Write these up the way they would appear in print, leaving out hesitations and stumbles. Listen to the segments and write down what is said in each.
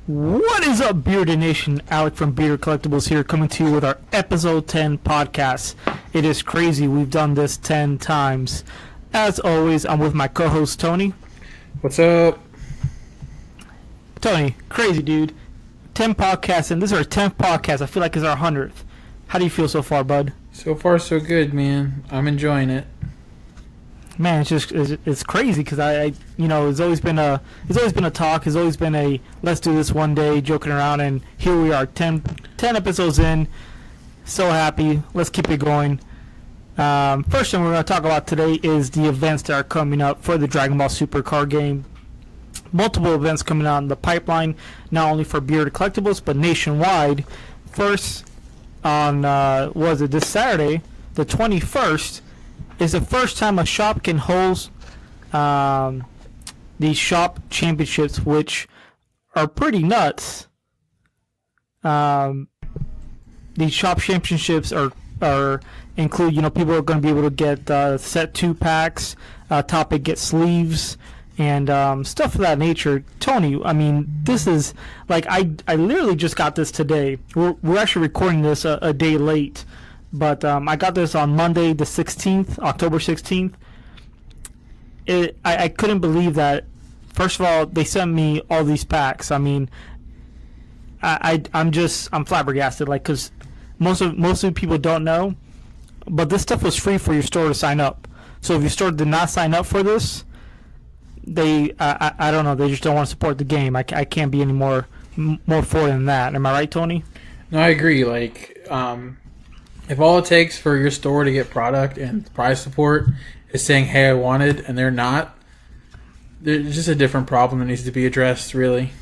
What is up, Bearded Nation? Allek from Bearded Collectibles here, coming to you with our episode 10 podcast. It is crazy. We've done this 10 times. As always, I'm with my co-host, Tony. What's up? Tony, crazy, dude. 10 podcasts, and this is our 10th podcast. I feel like it's our 100th. How do you feel so far, bud? So far, so good, man. I'm enjoying it. Man, it's crazy because it's always been a talk. It's always been a let's do this one day, joking around, and here we are, 10 episodes in. So happy. Let's keep it going. First thing we're going to talk about today is the events that are coming up for the Dragon Ball Super card game. Multiple events coming out in the pipeline, not only for Bearded Collectibles but nationwide. First, on this Saturday, the 21st. Is the first time a shop can hold these shop championships, which are pretty nuts. These shop championships are include, people are going to be able to get set 2 packs, Topic get sleeves, and stuff of that nature. Tony, I mean, this is like I literally just got this today. We're actually recording this a day late. But I got this on Monday, the 16th, October 16th. I couldn't believe that. First of all, they sent me all these packs. I mean, I'm flabbergasted. Like, because most of the people don't know, but this stuff was free for your store to sign up. So if your store did not sign up for this, I don't know. They just don't want to support the game. I can't be any more for than that. Am I right, Tony? No, I agree. If all it takes for your store to get product and price support is saying, hey, I want it, and they're not, there's just a different problem that needs to be addressed, really.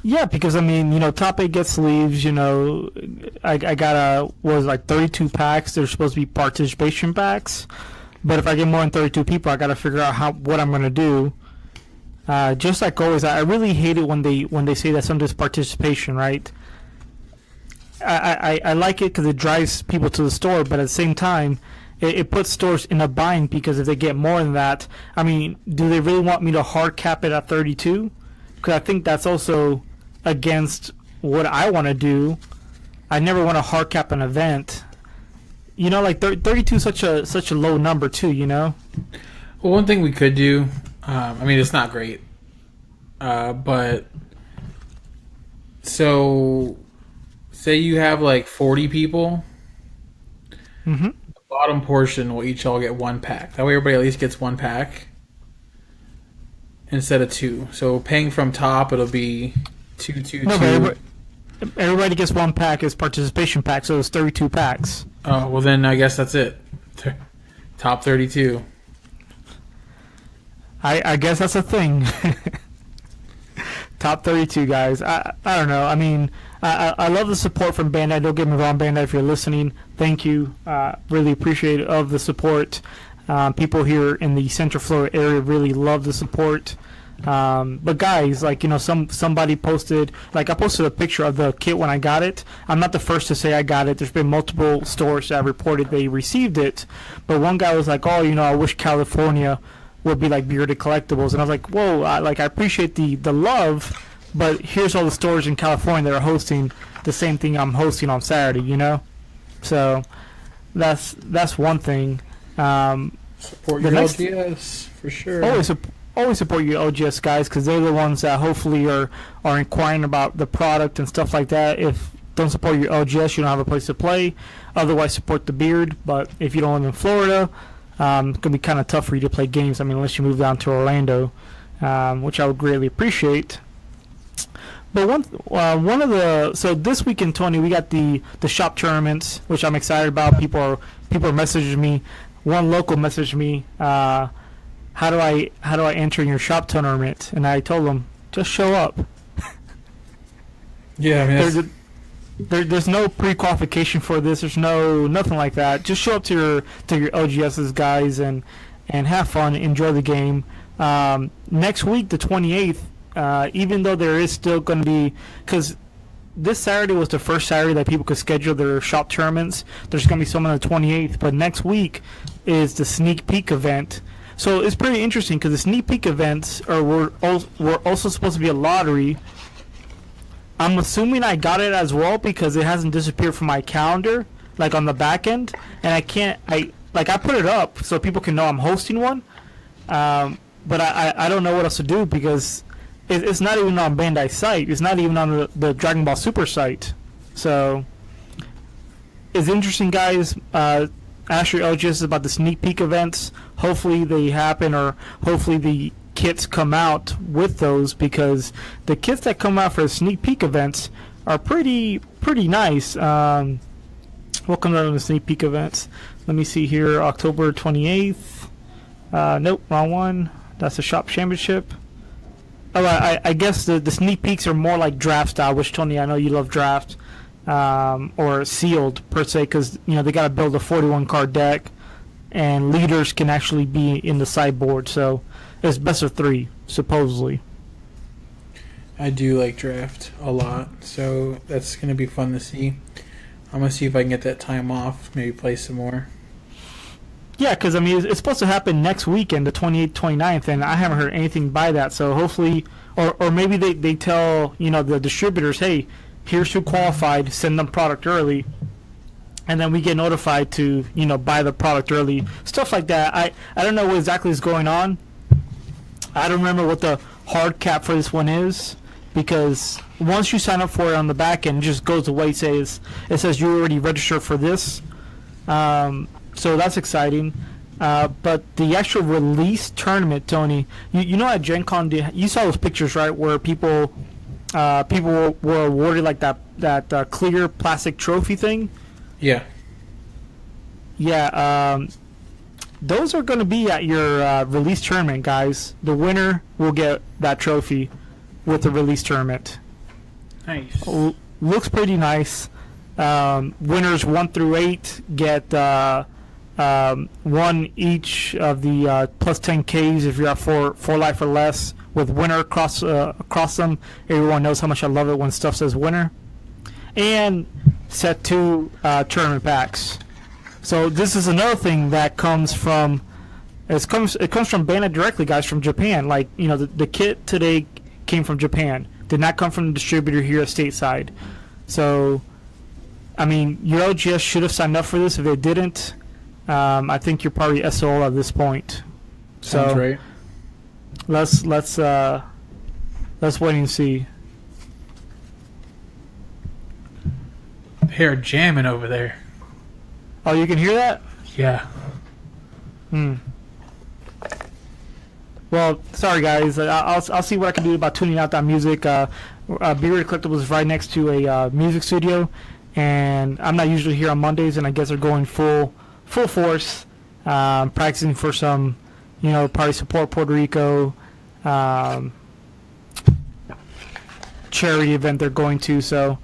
Yeah, because, I mean, Top 8 gets sleeves, I got 32 packs. They're supposed to be participation packs. But if I get more than 32 people, I got to figure out what I'm going to do. Just like always, I really hate it when they say that something's participation, right? I like it because it drives people to the store, but at the same time, it puts stores in a bind because if they get more than that, I mean, do they really want me to hard cap it at 32? Because I think that's also against what I want to do. I never want to hard cap an event. 32 is such a low number too, Well, one thing we could do, I mean, it's not great, but so... Say you have 40 people. Mm-hmm. The bottom portion will each all get 1 pack. That way everybody at least gets 1 pack instead of 2. So paying from top, it'll be 2, 2, no, 2. Everybody gets 1 pack as participation pack, so it's 32 packs. Oh, well then I guess that's it. Top 32. I guess that's a thing. Top 32, guys. I don't know. I mean, I love the support from Bandai. Don't get me wrong, Bandai, if you're listening, thank you. Really appreciate of the support. People here in the Central Florida area really love the support. But guys, somebody posted, I posted a picture of the kit when I got it. I'm not the first to say I got it. There's been multiple stores that reported they received it. But one guy was like, I wish California would be like Bearded Collectibles. And I was like, whoa, I appreciate the love, but here's all the stores in California that are hosting the same thing I'm hosting on Saturday, So that's one thing. Support your LGS, for sure. Always support your LGS guys, because they're the ones that hopefully are inquiring about the product and stuff like that. If don't support your LGS, you don't have a place to play. Otherwise, support the Beard. But if you don't live in Florida, it's going to be kind of tough for you to play games. I mean, unless you move down to Orlando, which I would greatly appreciate. But one of the so this weekend, Tony, we got the shop tournaments, which I'm excited about. People are messaging me. One local messaged me, how do I enter in your shop tournament? And I told them, just show up. Yeah, I mean, there's no pre-qualification for this. There's nothing like that. Just show up to your LGS's guys and have fun, enjoy the game. Next week, the 28th, even though there is still going to be, because this Saturday was the first Saturday that people could schedule their shop tournaments. There's going to be some on the 28th, but next week is the sneak peek event, So it's pretty interesting because the sneak peek events were also supposed to be a lottery. I'm assuming I got it as well because it hasn't disappeared from my calendar, like on the back end, and I put it up so people can know I'm hosting one, but I don't know what else to do because it's not even on Bandai's site. It's not even on the Dragon Ball Super site. So it's interesting, guys. Asher LGS is about the sneak peek events. Hopefully they happen, or hopefully the kits come out with those, because the kits that come out for the sneak peek events are pretty nice. What comes out on the sneak peek events? Let me see here. October 28th. Nope, wrong one. That's the shop championship. Oh, I guess the sneak peeks are more like draft style, which, Tony, I know you love draft. Or sealed per se, because they got to build a 41 card deck, and leaders can actually be in the sideboard. So it's best of 3 supposedly. I do like draft a lot, so that's gonna be fun to see. I'm gonna see if I can get that time off, maybe play some more. Yeah, because it's supposed to happen next weekend, the 28th, 29th, and I haven't heard anything by that. So hopefully, or maybe they tell the distributors, hey, here's who qualified, send them product early, and then we get notified to buy the product early, stuff like that. I don't know what exactly is going on. I don't remember what the hard cap for this one is, because once you sign up for it on the back end, it just goes away. It says you already registered for this, so that's exciting. But the actual release tournament, Tony, you know at Gen Con, you saw those pictures, right, where people were awarded like that clear plastic trophy thing. Yeah. Yeah. Those are going to be at your release tournament, guys. The winner will get that trophy with the release tournament. Nice. Looks pretty nice. Winners 1 through 8 get one each of the plus 10Ks if you're at 4 life or less. With winner across them, everyone knows how much I love it when stuff says winner. And set 2 tournament packs. So this is another thing that comes from it comes from Bandai directly, guys, from Japan. Like the kit today came from Japan. Did not come from the distributor here at stateside. So your LGS should have signed up for this. If they didn't, I think you're probably SOL at this point. Sounds right. Let's wait and see. They're jamming over there. Oh, you can hear that? Yeah. Well, sorry guys. I'll see what I can do about tuning out that music. Be Ready Collectibles is right next to a music studio, and I'm not usually here on Mondays, and I guess they're going full force, practicing for some. Probably support Puerto Rico charity event they're going to, so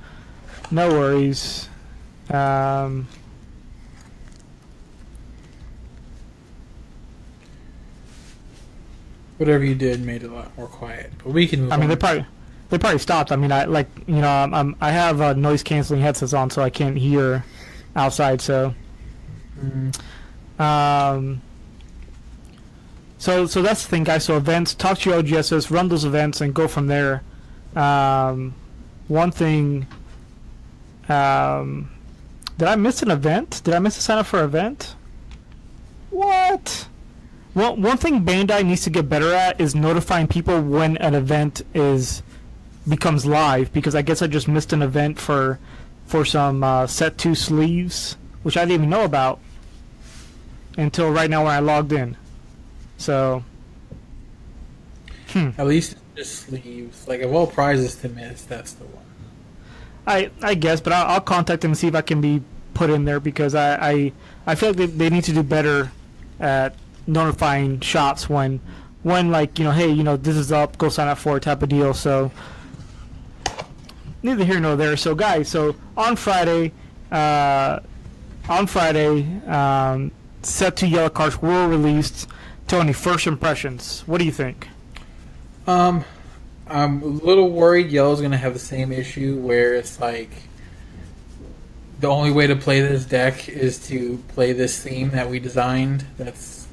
no worries. Whatever you did made it a lot more quiet, but we can move on. They probably stopped. I have noise canceling headsets on, so I can't hear outside. So. So that's the thing, guys. So events, talk to your OGSs, run those events, and go from there. One thing, did I miss an event? Did I miss a sign up for an event? What? Well, one thing Bandai needs to get better at is notifying people when an event becomes live, because I guess I just missed an event for some set 2 sleeves, which I didn't even know about until right now when I logged in. So, At least it's just sleeves. Like, of all prizes to miss, that's the one. I guess, but I'll contact them and see if I can be put in there, because I feel like they need to do better at notifying shops when hey, this is up, go sign up for it type of deal. So, neither here nor there. So, guys, on Friday, set 2 yellow cards were released. Tony, first impressions. What do you think? I'm a little worried Yellow's going to have the same issue where it's like the only way to play this deck is to play this theme that we designed. That's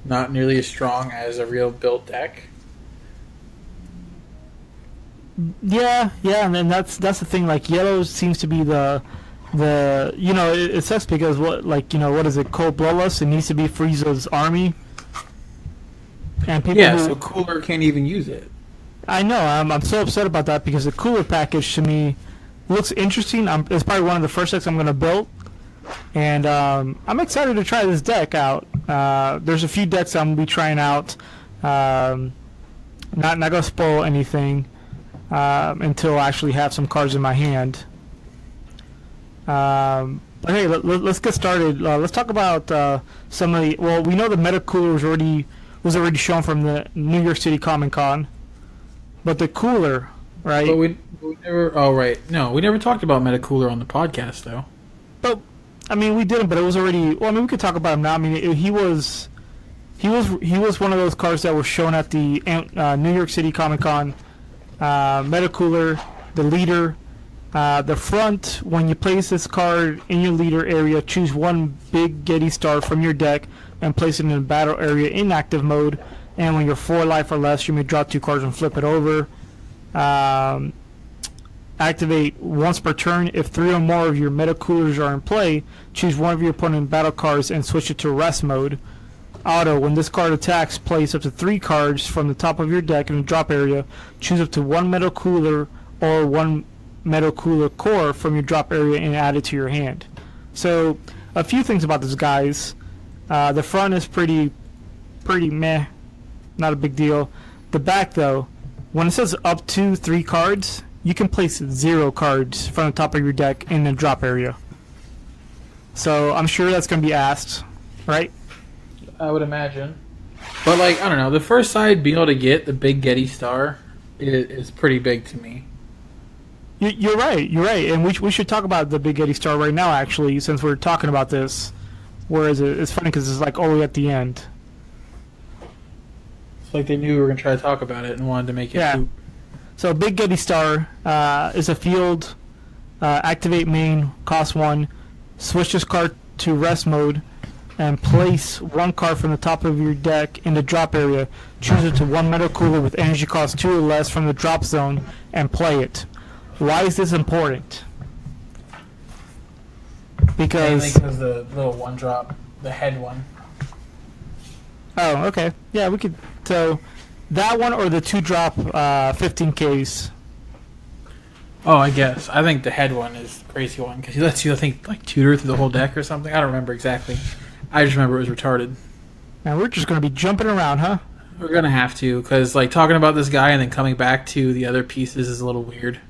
not nearly as strong as a real built deck. Yeah, and then that's the thing. Like yellow seems to be the it sucks because what is it? Cold Bloodlust. It needs to be Frieza's army, and people. Yeah, so Cooler can't even use it. I know. I'm so upset about that because the cooler package to me looks interesting. It's probably one of the first decks I'm going to build, and I'm excited to try this deck out. There's a few decks I'm going to be trying out. Not going to spoil anything until I actually have some cards in my hand. But hey, let's get started. Let's talk about some of the. Well, we know the Meta Cooler was already shown from the New York City Comic Con, but the cooler, right? But we never. Oh, right. No, we never talked about Meta Cooler on the podcast, though. But I mean, we didn't. But it was already. Well, I mean, we could talk about him now. I mean, he was one of those cards that was shown at the New York City Comic Con. Meta Cooler, the leader. The front, when you place this card in your leader area, choose one big Getty star from your deck and place it in the battle area in active mode. And when you're 4 life or less, you may draw 2 cards and flip it over. Activate once per turn. If 3 or more of your Meta Coolers are in play, choose one of your opponent's battle cards and switch it to rest mode. Auto, when this card attacks, place up to 3 cards from the top of your deck in the drop area. Choose up to 1 Meta Cooler or 1 Meta Cooler core from your drop area and add it to your hand. So, a few things about this, guys. The front is pretty meh, not a big deal. The back, though, when it says up to 3 cards, you can place 0 cards from the top of your deck in the drop area. So, I'm sure that's going to be asked, right? I would imagine. But, I don't know. The first side, being able to get the big Getty star is pretty big to me. You're right, and we should talk about the Big Getty Star right now, actually, since we're talking about this. Whereas it's funny because it's all the way at the end. It's like they knew we were going to try to talk about it and wanted to make it. Yeah. So Big Getty Star is a field, activate main, cost 1, switch this card to rest mode, and place 1 card from the top of your deck in the drop area. Choose it to 1 Meta Cooler with energy cost 2 or less from the drop zone, and play it. Why is this important? Because the little 1-drop, the head one. Oh, okay. Yeah, we could. So that one or the 2-drop 15Ks. Oh, I guess. I think the head one is the crazy one because he lets you, I think, tutor through the whole deck or something. I don't remember exactly. I just remember it was retarded. And we're just going to be jumping around, huh? We're going to have to because, talking about this guy and then coming back to the other pieces is a little weird.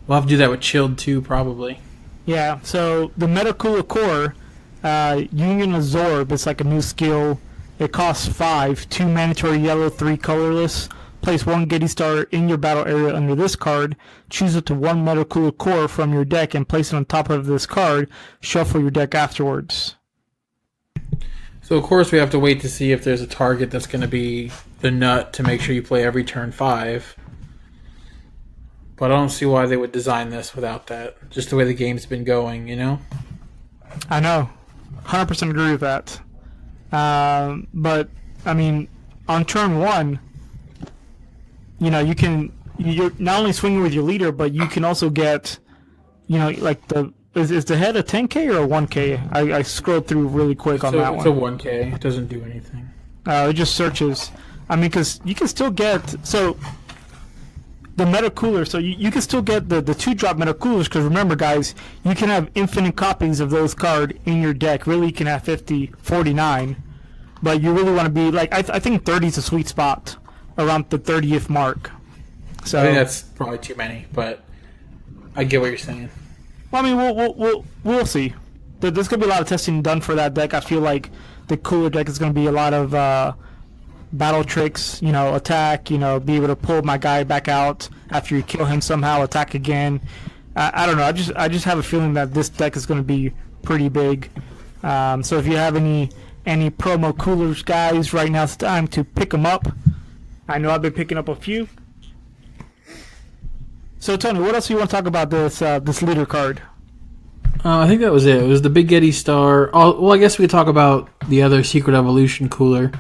We'll have to do that with Chilled too, probably. Yeah, so the Meta Cooler Core, Union Absorb, is like a new skill. It costs 5, 2 mandatory yellow, 3 colorless. Place 1 Getty Star in your battle area under this card. Choose up to 1 Meta Cooler Core from your deck and place it on top of this card. Shuffle your deck afterwards. So, of course, we have to wait to see if there's a target that's going to be the nut to make sure you play every turn 5. But I don't see why they would design this without that. Just the way the game's been going, you know? I know. 100% agree with that. But, I mean, on turn 1, you're not only swinging with your leader, but you can also get, is the head a 10K or a 1K? I scrolled through really quick on that one. It's a 1K. It doesn't do anything. It just searches. I mean, because you can still get... So... The Meta Cooler, so you can still get the 2-drop Meta Coolers, because remember, guys, you can have infinite copies of those cards in your deck. Really, you can have 49, but you really want to be, I think 30 is a sweet spot, around the 30th mark. So I think that's probably too many, but I get what you're saying. Well, I mean, we'll see. There's going to be a lot of testing done for that deck. I feel like the Cooler deck is going to be a lot of... battle tricks, attack, be able to pull my guy back out after you kill him somehow, attack again. I don't know. I just have a feeling that this deck is going to be pretty big. So if you have any promo coolers, guys, right now it's time to pick them up. I know I've been picking up a few. So Tony, what else do you want to talk about this leader card? I think that was it. It was the Big Getty Star. Oh, well, I guess we could talk about the other Secret Evolution cooler.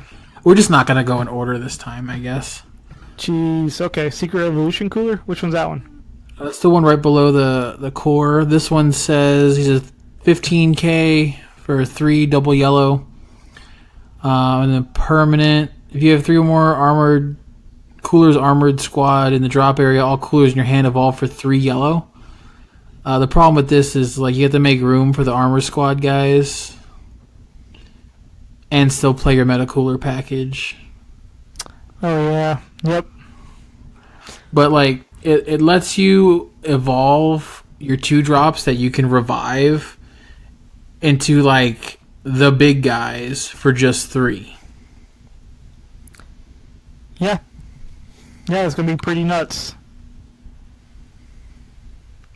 We're just not going to go in order this time, I guess. Jeez. Okay. Secret Evolution cooler. Which one's that one? That's the one right below the core. This one says he's a 15K for 3 double yellow. And then permanent. If you have 3 or more armored coolers, armored squad in the drop area, all coolers in your hand evolve for 3 yellow. The problem with this is like you have to make room for the armor squad guys and still play your meta cooler package. Oh yeah. Yep. But like it lets you evolve your 2 drops that you can revive into like the big guys for just 3. Yeah. Yeah, it's gonna be pretty nuts.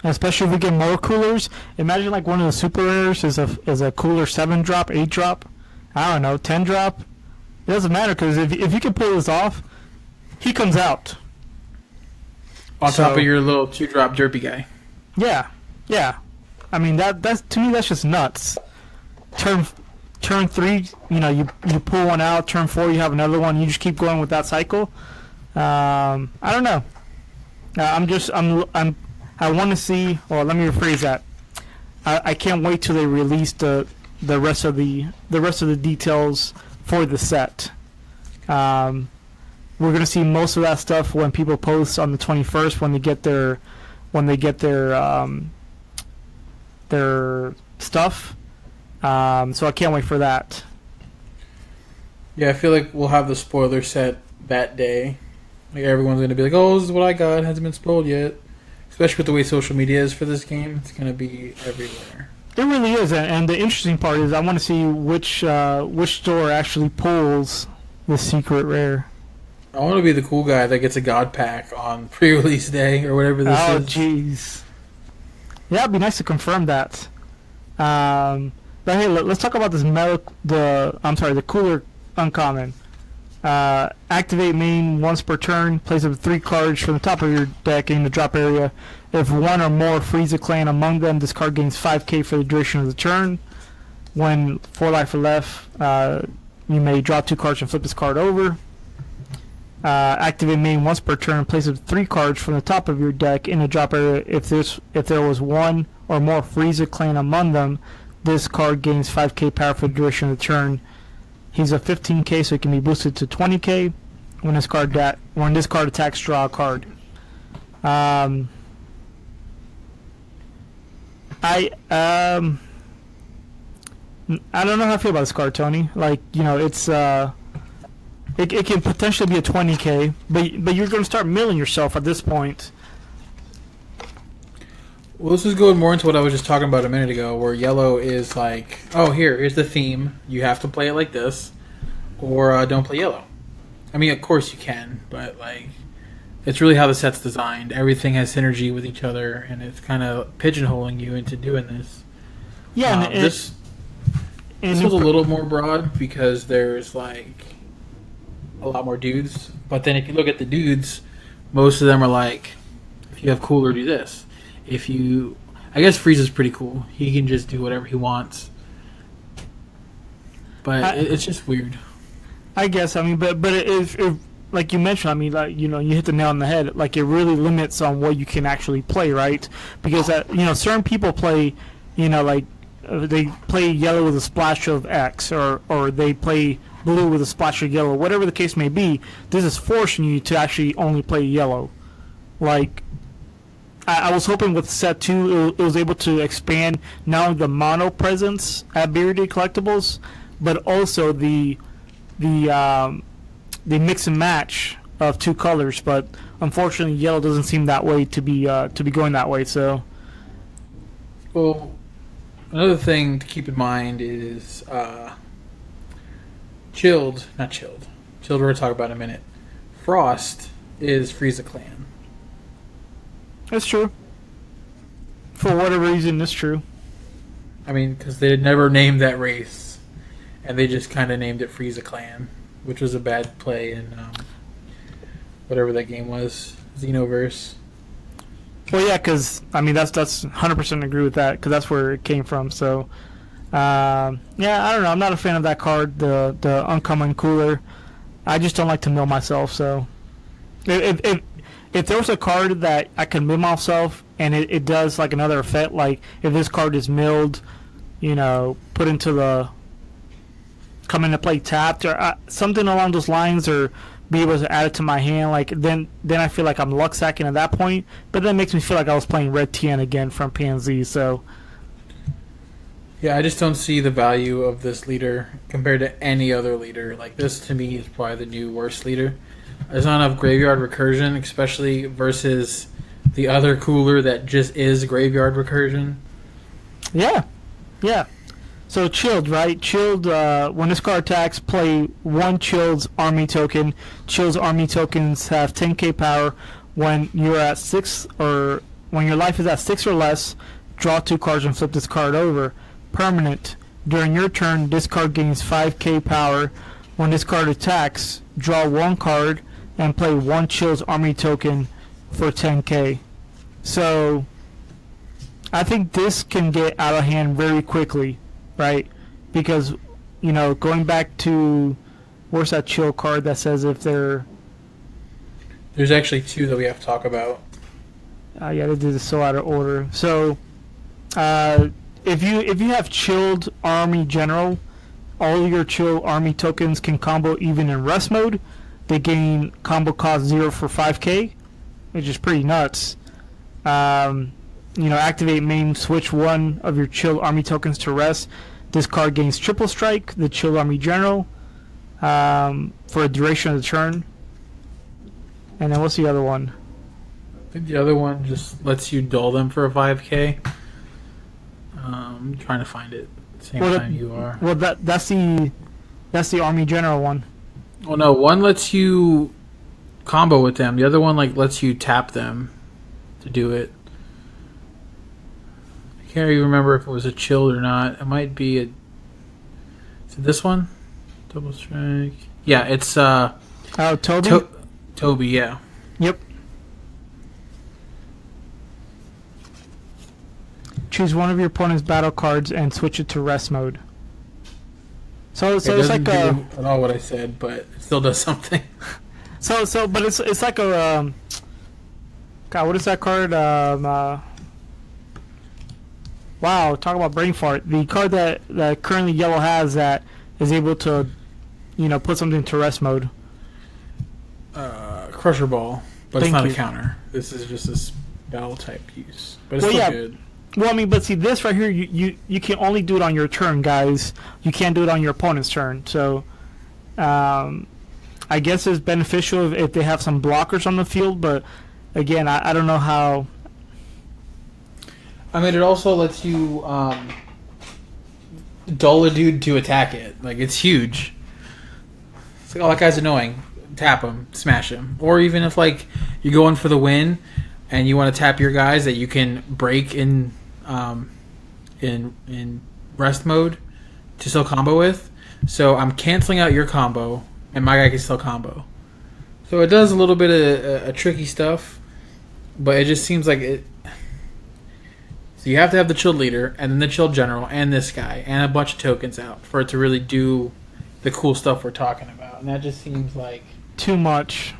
Especially if we get more coolers. Imagine like one of the super rares is a cooler 7 drop, 8 drop. I don't know, 10 drop. It doesn't matter because if you can pull this off, he comes out. On top of your little 2 drop derpy guy. Yeah, yeah. I mean that's to me that's just nuts. Turn 3, you pull one out. Turn 4, you have another one. You just keep going with that cycle. I don't know. I want to see. Well, let me rephrase that. I can't wait till they release the rest of the details for the set. We're gonna see most of that stuff when people post on the 21st when they get their stuff. So I can't wait for that. Yeah, I feel like we'll have the spoiler set that day. Like everyone's gonna be like, "Oh, this is what I got. It hasn't been spoiled yet." Especially with the way social media is for this game, it's gonna be everywhere. It really is, and the interesting part is I want to see which store actually pulls the secret rare. I want to be the cool guy that gets a god pack on pre-release day or whatever this is. Oh, jeez. Yeah, it'd be nice to confirm that. But hey, let's talk about this the cooler uncommon. Activate main once per turn. Place up 3 cards from the top of your deck in the drop area. If one or more freeze a clan among them, this card gains 5k for the duration of the turn. When 4 life are left, you may draw 2 cards and flip this card over. Activate main once per turn. Place up 3 cards from the top of your deck in the drop area. If there was one or more freeze a clan among them, this card gains 5k power for the duration of the turn. He's a 15k, so it can be boosted to 20k. When this card attacks, draw a card. I don't know how I feel about this card, Tony. Like, it's it can potentially be a 20k, but you're going to start milling yourself at this point. Well, this is going more into what I was just talking about a minute ago, where yellow is like, oh, here's the theme. You have to play it like this, or don't play yellow. I mean, of course you can, but like, it's really how the set's designed. Everything has synergy with each other, and it's kind of pigeonholing you into doing this. Yeah, this was a little more broad because there's like a lot more dudes. But then if you look at the dudes, most of them are like, if you have cooler, do this. I guess Freeze is pretty cool. He can just do whatever he wants. But it's just weird. I guess. I mean, but if like you mentioned, I mean, like, you hit the nail on the head. Like, it really limits on what you can actually play, right? Because certain people play, like they play yellow with a splash of X, or they play blue with a splash of yellow. Whatever the case may be, this is forcing you to actually only play yellow. Like, I was hoping with set 2 it was able to expand not only the mono presence at Bearded Collectibles, but also the mix and match of 2 colors. But unfortunately, yellow doesn't seem that way to be going that way. So, well, another thing to keep in mind is chilled. Chilled we're going to talk about in a minute. Frost is Freeze a Clan. That's true. For whatever reason, that's true. I mean, because they had never named that race, and they just kind of named it Freeze a Clan, which was a bad play in whatever that game was, Xenoverse. Well, yeah, because I mean that's 100% agree with that because that's where it came from. So, yeah, I don't know. I'm not a fan of that card, the uncommon cooler. I just don't like to mill myself. So, if there was a card that I could mill myself and it does like another effect, like if this card is milled, put into the come into play tapped or something along those lines, or be able to add it to my hand, like then I feel like I'm luck sacking at that point. But that makes me feel like I was playing Red TN again from PNZ. So Yeah, I just don't see the value of this leader compared to any other leader. Like this to me is probably the new worst leader. There's not enough graveyard recursion, especially versus the other cooler that just is graveyard recursion. yeah. So chilled, right? Chilled. When this card attacks, play one chilled's army token. Chilled's army tokens have 10k power. When you're at 6, or when your life is at 6 or less, draw 2 cards and flip this card over. Permanent. During your turn, this card gains 5k power. When this card attacks, draw 1 card and play one chilled's army token for 10k. So I think this can get out of hand very quickly. Right, because going back to where's that chill card that says if they're There's actually 2 that we have to talk about. Yeah, they did this so out of order. So if you have chilled army general, all your chill army tokens can combo even in rest mode. They gain combo cost 0 for 5k, which is pretty nuts. Activate main, switch one of your chill army tokens to rest. This card gains triple strike, the chill army general, for a duration of the turn. And then what's the other one? I think the other one just lets you dull them for a 5k. I'm trying to find it at the same time you are. Well, that's the army general one. Well, no, one lets you combo with them. The other one lets you tap them to do it. I can't even remember if it was a chilled or not. It might be a. Is it this one? Double strike. Yeah, it's Toby. Toby, yeah. Yep. Choose one of your opponent's battle cards and switch it to rest mode. So it's like do at all what I said, but it still does something. But it's like a God, what is that card? Wow, talk about brain fart. The card that currently yellow has that is able to, put something to rest mode. Crusher Ball, but it's Thank not you. a counter. This is just a spell type use, but it's still good. Well, I mean, but see, this right here, you can only do it on your turn, guys. You can't do it on your opponent's turn. So, I guess it's beneficial if they have some blockers on the field, but again, I don't know how. I mean, it also lets you dull a dude to attack it. It's huge. It's like, oh, that guy's annoying. Tap him, smash him. Or even if, you're going for the win and you want to tap your guys that you can break in rest mode to still combo with. So I'm canceling out your combo, and my guy can still combo. So it does a little bit of tricky stuff, but it just seems like it. So you have to have the chilled leader, and then the chilled general, and this guy, and a bunch of tokens out for it to really do the cool stuff we're talking about. And that just seems like too much.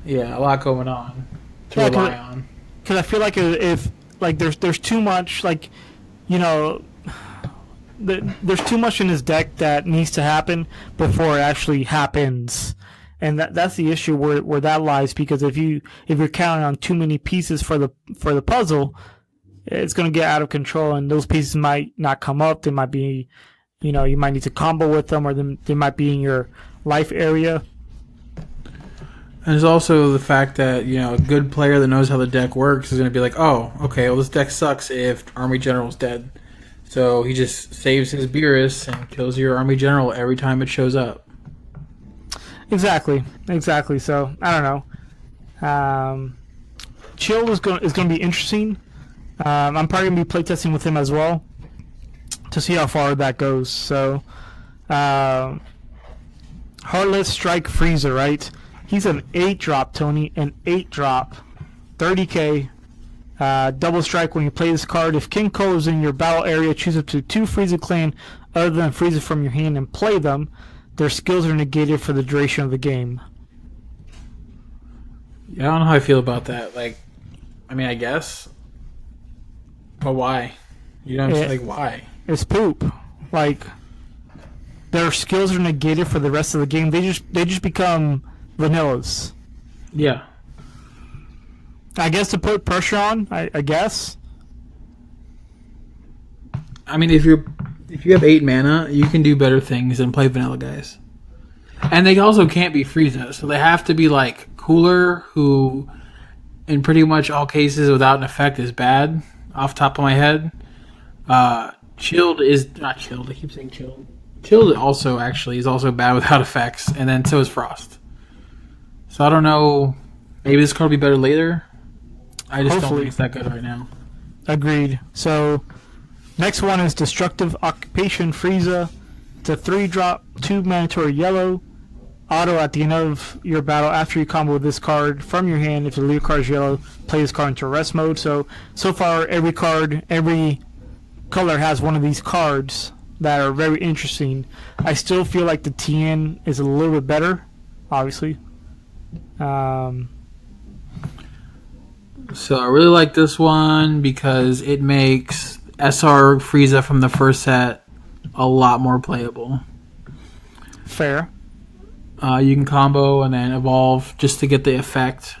Yeah, a lot going on to rely on. Because I feel like if there's too much, there's too much in his deck that needs to happen before it actually happens, and that's the issue where that lies. Because if you're counting on too many pieces for the puzzle, it's going to get out of control, and those pieces might not come up. They might be, you might need to combo with them, or they might be in your life area. And there's also the fact that, a good player that knows how the deck works is going to be like, oh, okay, well, this deck sucks if Army General's dead. So he just saves his Beerus and kills your Army General every time it shows up. Exactly. So, I don't know. Chill is going to be interesting. I'm probably going to be playtesting with him as well to see how far that goes. So, Heartless Strike Freezer, right? He's an 8-drop, Tony. An 8-drop. 30k. Double strike when you play this card. If King Cold is in your battle area, choose up to 2 Frieza clan other than Frieza from your hand and play them. Their skills are negated for the duration of the game. Yeah, I don't know how I feel about that. Like, I mean, I guess. But why? You know what I'm saying? Like, why? It's poop. Like, their skills are negated for the rest of the game. They just become vanillas. Yeah. I guess to put pressure on, I guess. I mean, if you have 8 mana, you can do better things than play vanilla guys. And they also can't be Frieza, so they have to be like Cooler, who in pretty much all cases without an effect is bad, off the top of my head. Chilled is not Chilled, I keep saying Chilled. Chilled also actually is also bad without effects, and then so is Frost. So I don't know, maybe this card will be better later. I just don't think it's that good right now. Agreed. So, next one is Destructive Occupation Frieza. It's a 3-drop, 2 mandatory yellow. Auto at the end of your battle after you combo this card from your hand. If the leader card is yellow, play this card into rest mode. So far, every color has one of these cards that are very interesting. I still feel like the TN is a little bit better, obviously. So I really like this one because it makes SR Frieza from the first set a lot more playable. Fair. You can combo and then evolve just to get the effect.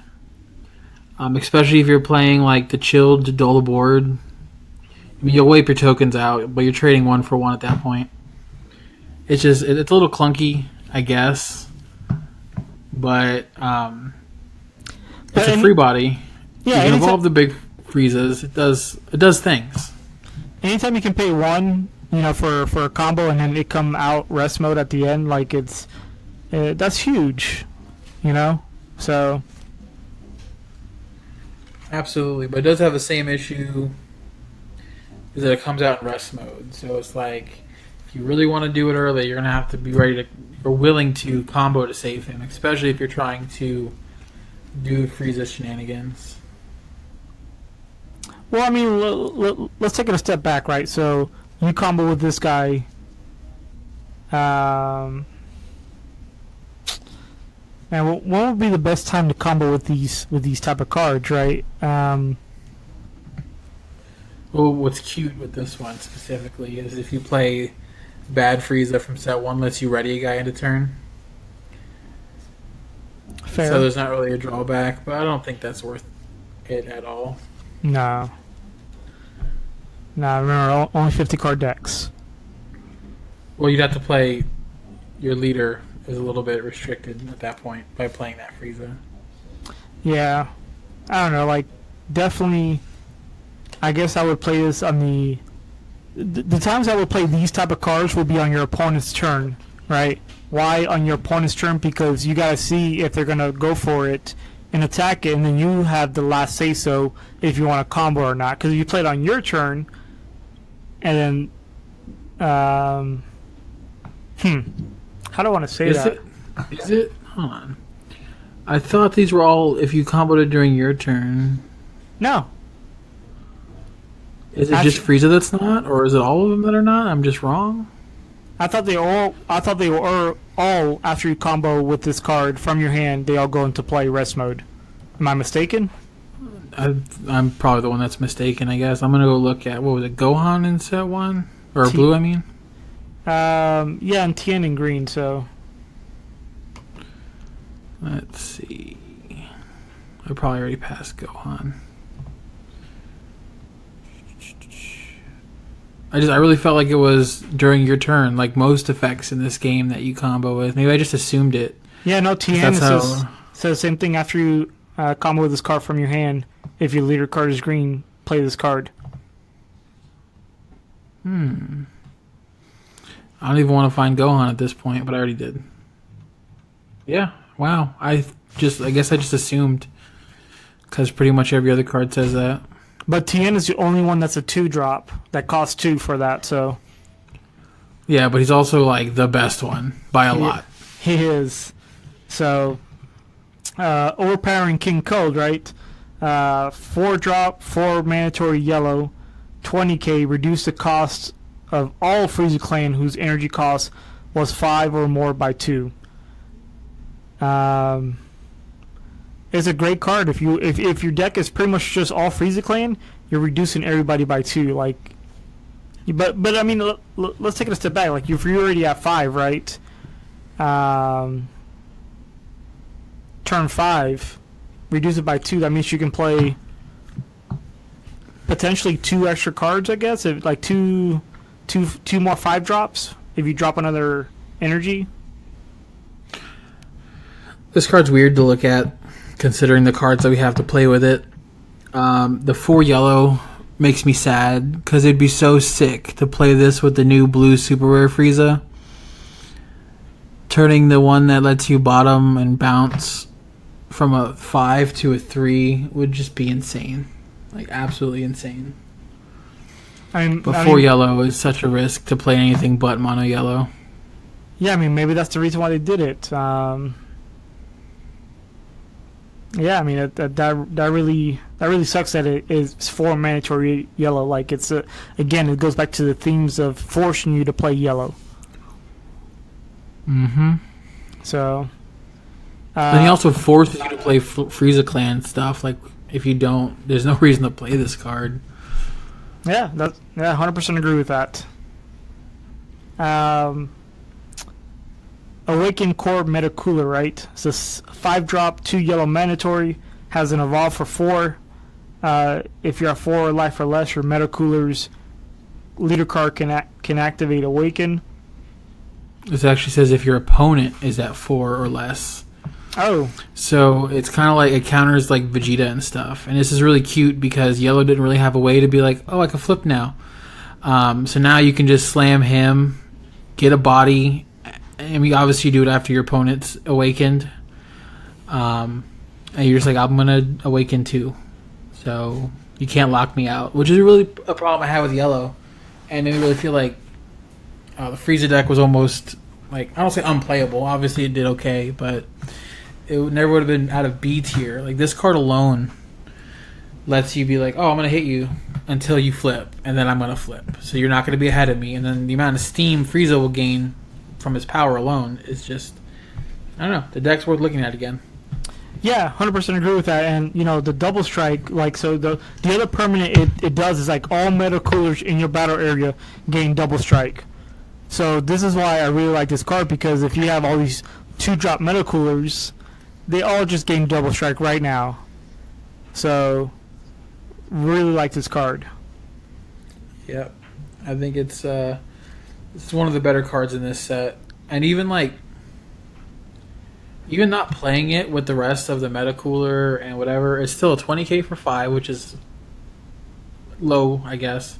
Especially if you're playing like the chilled to dull the board. I mean, you'll wipe your tokens out, but you're trading 1 for 1 at that point. It's a little clunky, I guess. But it's a free body. Yeah, you can evolve the big Friezas. It does things. Anytime you can pay 1, for a combo and then it come out rest mode at the end, like that's huge, So absolutely, but it does have the same issue. Is that it comes out in rest mode, so it's like if you really want to do it early, you're gonna have to be ready to or willing to combo to save him, especially if you're trying to do Frieza shenanigans. Well, I mean, let's take it a step back, right? So you combo with this guy. Man, what would be the best time to combo with these type of cards, right? Well, what's cute with this one specifically is if you play bad Frieza from set 1, lets you ready a guy into turn. Fair. So there's not really a drawback, but I don't think that's worth it at all. No. Remember, only 50 card decks. Well, you'd have to play your leader is a little bit restricted at that point by playing that Frieza. Yeah. I don't know, like, definitely, I guess I would play this on the times I would play these type of cards will be on your opponent's turn, right? Why on your opponent's turn? Because you gotta see if they're gonna go for it and attack it, and then you have the last say-so if you want to combo or not. Because if you play it on your turn, and then, how do I want to say that? Is it? Hold on. I thought these were all if you comboed it during your turn. No. Is it just Frieza that's not, or is it all of them that are not? I'm just wrong. I thought they were all after you combo with this card from your hand. They all go into play rest mode. Am I mistaken? I'm probably the one that's mistaken. I guess I'm gonna go look at what was it, Gohan in set 1 or blue? I mean. Yeah, and TN and green. So. Let's see. I probably already passed Gohan. I really felt like it was during your turn, like most effects in this game that you combo with. Maybe I just assumed it. Yeah, no, TN says the same thing after you combo with this card from your hand. If your leader card is green, play this card. I don't even want to find Gohan at this point, but I already did. Yeah, wow. I guess I just assumed because pretty much every other card says that. But TN is the only one that's a 2-drop that costs 2 for that, so. Yeah, but he's also like the best one by a lot. He is. So, overpowering King Cold, right? 4 drop, 4 mandatory yellow, 20k. Reduce the cost of all Frieza Clan whose energy cost was 5 or more by 2. It's a great card. If your deck is pretty much just all Frieza Clan, you're reducing everybody by 2. Like, but I mean, let's take it a step back. Like, if you're already at 5, right? Turn 5, reduce it by 2. That means you can play potentially 2 extra cards. I guess if like two more 5 drops. If you drop another energy. This card's weird to look at, considering the cards that we have to play with it. The 4 yellow makes me sad, because it'd be so sick to play this with the new blue super rare Frieza. Turning the one that lets you bottom and bounce from a 5 to a 3 would just be insane. Like, absolutely insane. But 4 yellow is such a risk to play anything but mono yellow. Yeah, I mean, maybe that's the reason why they did it. Yeah, I mean that really sucks that it is 4 mandatory yellow. Like, it's again, it goes back to the themes of forcing you to play yellow. Mm-hmm. So. And he also forces you to play Frieza Clan stuff. Like, if you don't, there's no reason to play this card. Yeah, 100% agree with that. Awakened Core Meta Cooler, right? So 5 drop, 2 yellow mandatory, has an evolve for 4. If you're at 4 life or less, your Meta Cooler's leader card can activate Awaken. This actually says if your opponent is at 4 or less. Oh. So it's kind of like, it counters like Vegeta and stuff. And this is really cute because yellow didn't really have a way to be like, oh, I can flip now. So now you can just slam him, get a body. And we obviously do it after your opponent's awakened. And you're just like, I'm going to awaken too. So you can't lock me out, which is really a problem I had with yellow. And I really feel like the Frieza deck was almost, like, I don't say unplayable. Obviously it did okay, but it never would have been out of B tier. Like, this card alone lets you be like, oh, I'm going to hit you until you flip, and then I'm going to flip. So you're not going to be ahead of me. And then the amount of steam Frieza will gain from his power alone is just, I don't know, the deck's worth looking at again. Yeah, 100% agree with that. And, you know, the double strike, like, so the other permanent it does is, like, all Meta Coolers in your battle area gain double strike. So this is why I really like this card, because if you have all these 2-drop Meta Coolers, they all just gain double strike right now. So, really like this card. Yep. I think it's one of the better cards in this set. And even, like, even not playing it with the rest of the Meta Cooler and whatever, it's still a 20k for 5, which is low, I guess.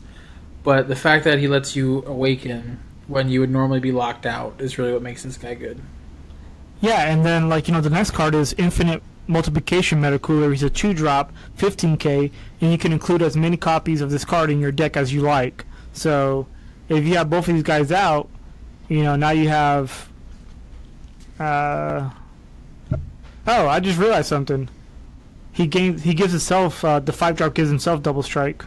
But the fact that he lets you awaken when you would normally be locked out is really what makes this guy good. Yeah, and then, like, you know, the next card is Infinite Multiplication Meta Cooler. He's a 2-drop, 15k, and you can include as many copies of this card in your deck as you like. So, if you have both of these guys out, you know, now you have... Oh, I just realized something. He gives himself, the 5-drop gives himself double strike.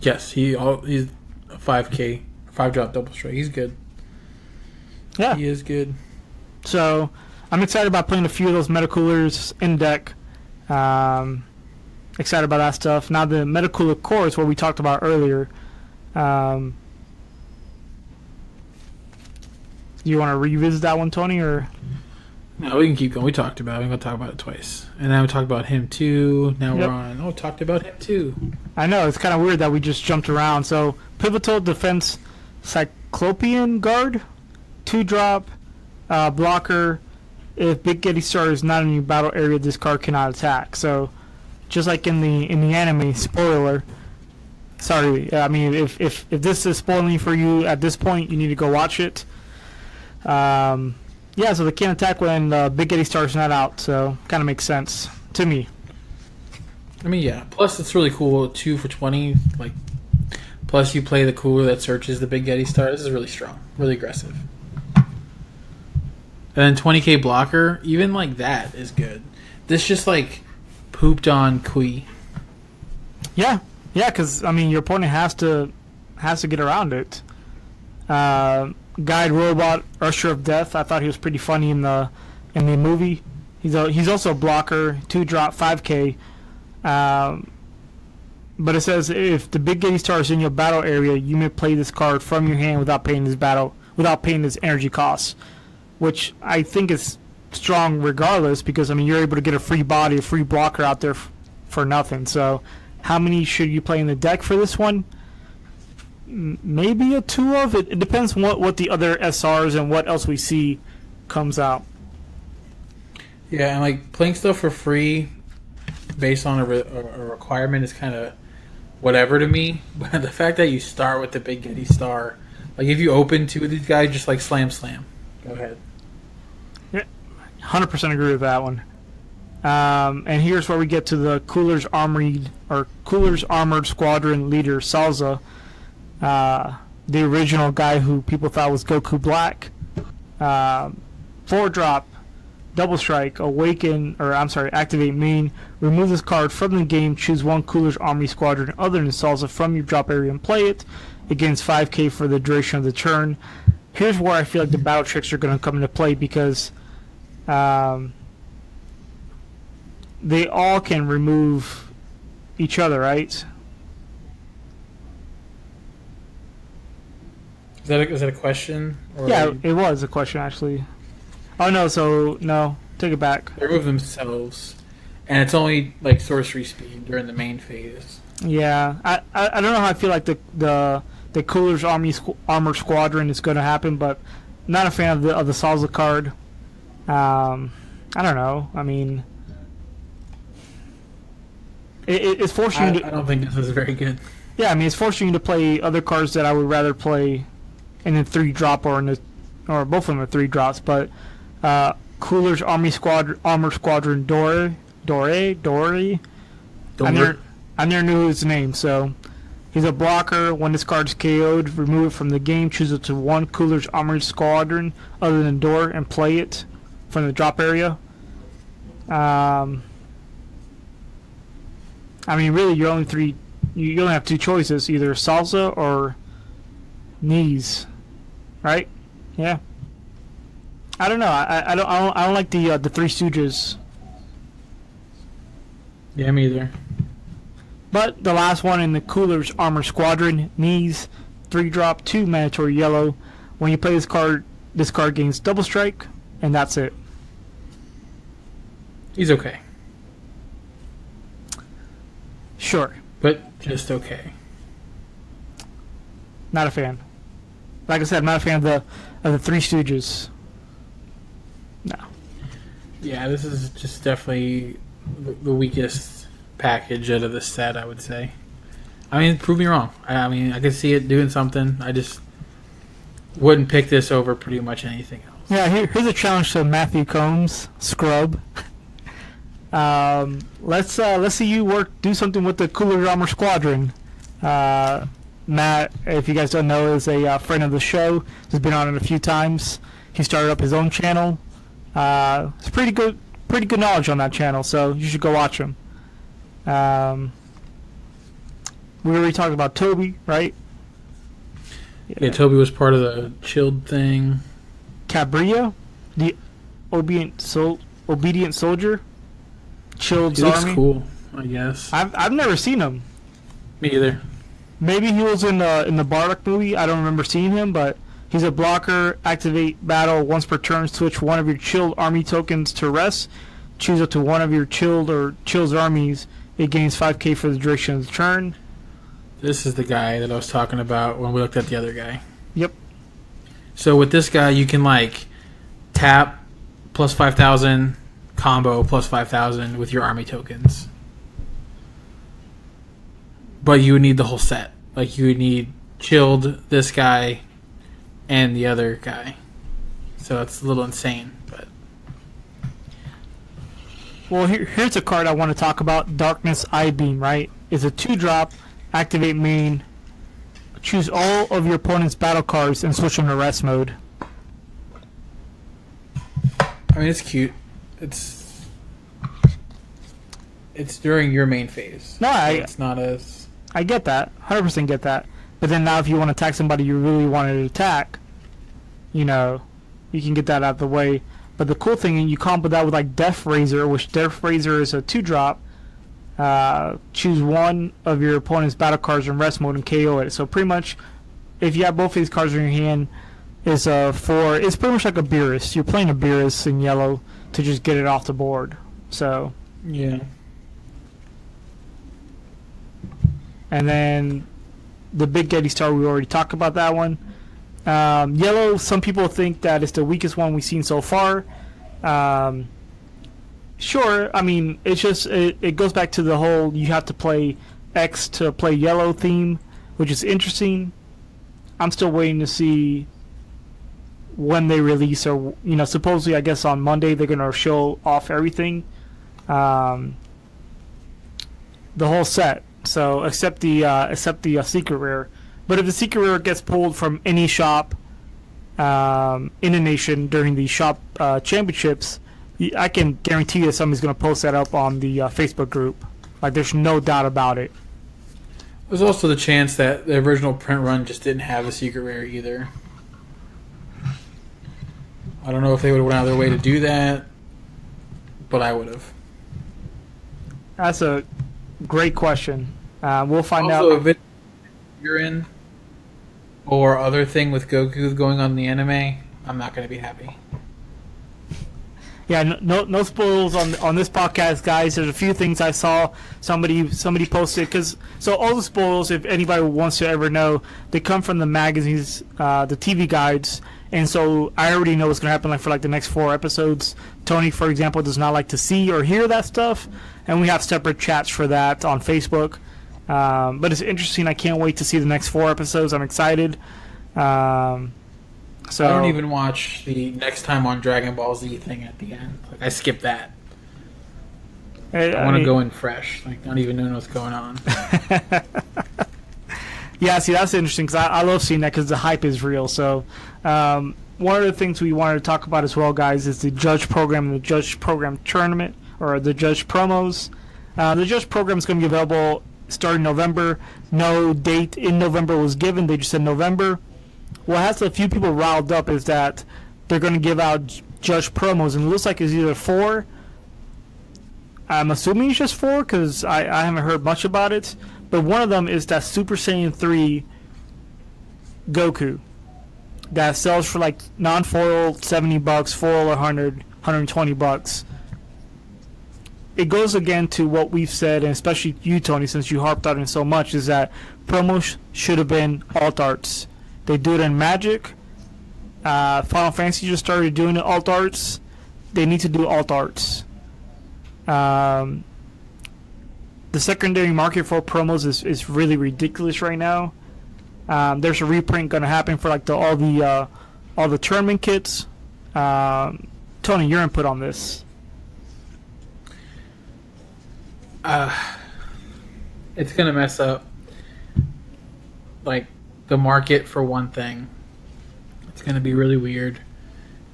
Yes, he's a 5k, 5-drop double strike. He's good. Yeah. He is good. So, I'm excited about playing a few of those Meta Coolers in deck. Excited about that stuff. Now the Meta Cooler Core is what we talked about earlier. You want to revisit that one, Tony, or? No, we can keep going. We talked about it. We're going to talk about it twice. And then we talked about him too. Now we're on, talked about him too. I know, it's kind of weird that we just jumped around. So, Pivotal Defense Cyclopean Guard, 2-drop, blocker. If Big Getty Star is not in your battle area, this card cannot attack. So, just like in the anime, spoiler. Sorry, I mean, if this is spoiling for you at this point, you need to go watch it. Yeah, so they can't attack when Big Getty Star is not out, so kind of makes sense to me. I mean, yeah. Plus, it's really cool. 2 for 20. Like, plus you play the cooler that searches the Big Getty Star. This is really strong, really aggressive. And then 20k blocker, even like that is good. This just like hooped on Kui. Yeah, because I mean, your opponent has to get around it. Guide Robot, Usher of Death. I thought he was pretty funny in the movie. He's also a blocker, 2-drop, 5K. But it says if the Big Getty Star is in your battle area, you may play this card from your hand without paying his energy costs, which I think is strong regardless, because I mean you're able to get a free body, a free blocker out there for nothing. So how many should you play in the deck for this one? Maybe a 2 of it. It depends on what the other SRs and what else we see comes out. Yeah, and like playing stuff for free based on a requirement is kind of whatever to me. But the fact that you start with the Big Getty Star, like if you open 2 of these guys, just like slam. Go ahead. Yeah, 100% agree with that one. And here's where we get to the Cooler's Armored Squadron leader, Salza, the original guy who people thought was Goku Black. 4-drop, double strike, activate main, remove this card from the game, choose one Cooler's Army Squadron other than Salsa from your drop area and play it. It gains 5k for the duration of the turn. Here's where I feel like the battle tricks are going to come into play, because they all can remove each other, right? Is that a question? Or Yeah, it was a question actually. Oh no, take it back. They remove themselves, and it's only like sorcery speed during the main phase. Yeah, I don't know how I feel like the Cooler's Armored Squadron is going to happen, but I'm not a fan of the Salsa card. I don't know. I mean, it's forcing you to. I don't think this is very good. Yeah, I mean, it's forcing you to play other cards that I would rather play in a 3-drop or both of them are 3 drops. But Cooler's Armored Squadron Dory. I never knew his name, so he's a blocker. When this card's KO'd, remove it from the game. Choose it to one Cooler's Armored Squadron other than Door and play it from the drop area. I mean, really, you only have 2 choices: either Salsa or Knees, right? Yeah. I don't know. I don't like the 3 Stooges. Yeah, me either. But the last one in the Cooler's Armored Squadron, Knees, 3-drop, 2 mandatory yellow. When you play this card gains double strike, and that's it. He's okay. Sure. But just okay. Not a fan. Like I said, I'm not a fan of the 3 Stooges. No. Yeah, this is just definitely the weakest package out of the set, I would say. I mean, prove me wrong. I mean, I could see it doing something. I just wouldn't pick this over pretty much anything else. Yeah, here's a challenge to Matthew Combs, Scrub. Let's see you do something with the Cooler Armor Squadron. Matt, if you guys don't know, is a friend of the show. He's been on it a few times. He started up his own channel. It's pretty good knowledge on that channel, so you should go watch him. We already talked about Toby, right? Yeah, Toby was part of the chilled thing. Cabria, the obedient soldier, chilled He looks army. cool, I guess. I've never seen him. Me either. Maybe he was in the Bardock movie. I don't remember seeing him, but he's a blocker. Activate battle once per turn. Switch one of your chilled army tokens to rest. Choose up to one of your chilled or chilled armies. It gains 5k for the duration of the turn. This is the guy that I was talking about when we looked at the other guy. Yep. So with this guy, you can like tap plus 5,000, combo plus 5,000 with your army tokens. But you would need the whole set. Like you would need chilled, this guy, and the other guy. So it's a little insane. But Well, here's a card I want to talk about. Darkness Eye Beam, right? It's a 2-drop. Activate main. Choose all of your opponent's battle cards and switch them to rest mode. I mean, it's cute. It's it's during your main phase. No, it's not as. I get that, 100% get that. But then now, if you want to attack somebody you really wanted to attack, you can get that out of the way. But the cool thing, you combo that with like Death Razor, which Death Razor is a 2-drop. Choose one of your opponent's battle cards in rest mode and KO it. So pretty much, if you have both of these cards in your hand, it's it's pretty much like a Beerus. You're playing a Beerus in yellow to just get it off the board. So yeah. And then the Big Getty Star, we already talked about that one. Yellow, some people think that it's the weakest one we've seen so far. Sure, I mean, it's just, it goes back to the whole you have to play X to play yellow theme, which is interesting. I'm still waiting to see when they release, or, supposedly, I guess on Monday they're going to show off everything. The whole set. So, except the secret rare. But if the secret rare gets pulled from any shop in the nation during the shop championships, I can guarantee that somebody's going to post that up on the Facebook group. Like, there's no doubt about it. There's also the chance that the original print run just didn't have a secret rare either. I don't know if they would have went out of their way to do that, but I would have. That's a great question. We'll find out. Also, if it's you're in or other thing with Goku going on in the anime, I'm not going to be happy. Yeah, no spoils on this podcast, guys. There's a few things I saw somebody posted, so all the spoils, if anybody wants to ever know, they come from the magazines, the TV guides, and so I already know what's going to happen for the next 4 episodes. Tony, for example, does not like to see or hear that stuff, and we have separate chats for that on Facebook. But it's interesting. I can't wait to see the next 4 episodes. I'm excited. So I don't even watch the next time on Dragon Ball Z thing at the end. I skip that. I want to go in fresh, not even knowing what's going on. Yeah, see, that's interesting because I love seeing that because the hype is real. So one of the things we wanted to talk about as well, guys, is the Judge Program and the Judge Program Tournament, or the Judge Promos. The Judge Program is going to be available starting November. No date in November was given. They just said November. What has a few people riled up is that they're going to give out Judge Promos, and it looks like it's either 4. I'm assuming it's just 4 because I haven't heard much about it. But one of them is that Super Saiyan 3 Goku that sells for non-foil $70, foil $100, $120. It goes again to what we've said, and especially you, Tony, since you harped on it so much, is that promos should have been alt arts. They do it in Magic. Final Fantasy just started doing it alt arts. They need to do alt arts. The secondary market for promos is really ridiculous right now. There's a reprint going to happen for all the tournament kits. Tony, your input on this? It's going to mess up the market for one thing. It's going to be really weird.